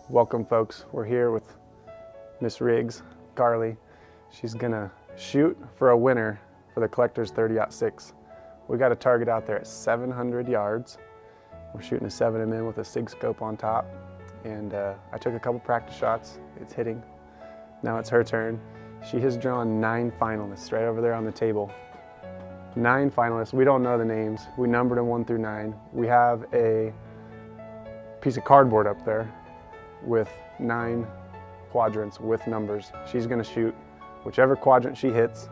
Welcome folks, we're here with Miss Riggs, Karlee. She's gonna shoot for a winner for the Collector's 30-06. We got a target out there at 700 yards. We're shooting a 7mm with a SIG scope on top. And I took a couple practice shots, it's hitting. Now it's her turn. She has drawn 9 finalists right over there on the table. 9 finalists, we don't know the names. We numbered them 1 through 9. We have a piece of cardboard up there with 9 quadrants with numbers. She's gonna shoot whichever quadrant she hits,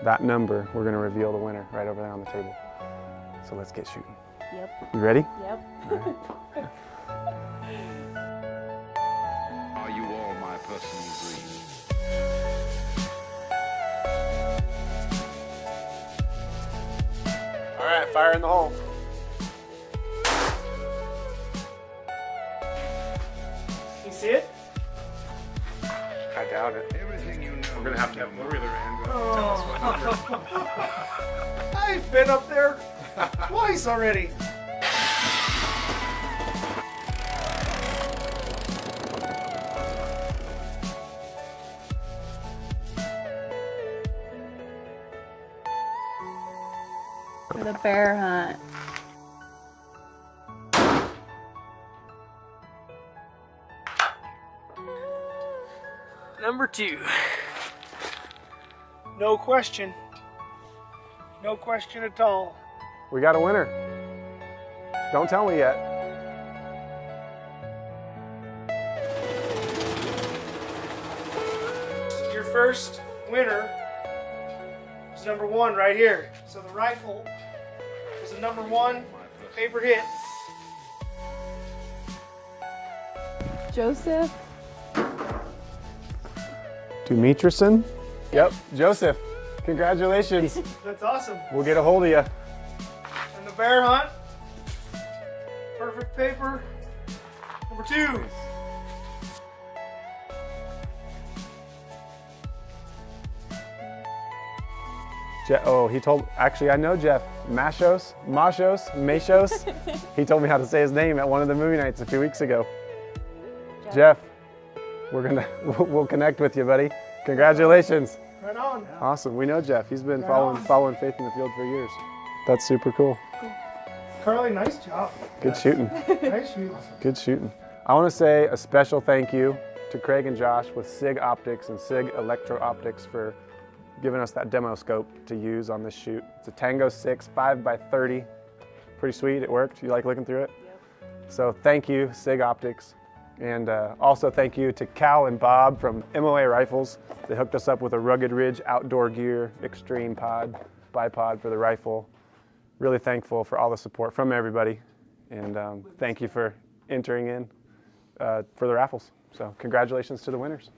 that number, we're gonna reveal the winner right over there on the table. So let's get shooting. Yep. You ready? Yep. All right. Are you all my personal dreams? All right, fire in the hole. You see it? I doubt it. Everything you know. We're gonna have to have four-wheeler man tell us what number. I've been up there twice already. For the bear hunt. Number 2. No question. No question at all. We got a winner. Don't tell me yet. Your first winner was number 1 right here. So the rifle was a number 1 paper hit. Joseph. Dumitrison? Yep, Joseph. Congratulations. That's awesome. We'll get a hold of you. And the bear hunt, perfect paper, number 2. He told, actually I know Jeff, Mashos. He told me how to say his name at one of the movie nights a few weeks ago. Jeff, we'll connect with you, buddy. Congratulations. Right on. Awesome, we know Jeff. He's been following Faith in the Field for years. That's super cool. Karlee, nice job. Good shooting. Nice shooting. Good shooting. I want to say a special thank you to Craig and Josh with SIG Optics and SIG Electro Optics for giving us that demo scope to use on this shoot. It's a Tango 6 5x30. Pretty sweet, it worked. You like looking through it? Yep. So thank you, SIG Optics. And also thank you to Cal and Bob from MOA Rifles. They hooked us up with a Rugged Ridge outdoor gear, extreme bipod for the rifle. Really thankful for all the support from everybody. And thank you for entering in for the raffles. So congratulations to the winners.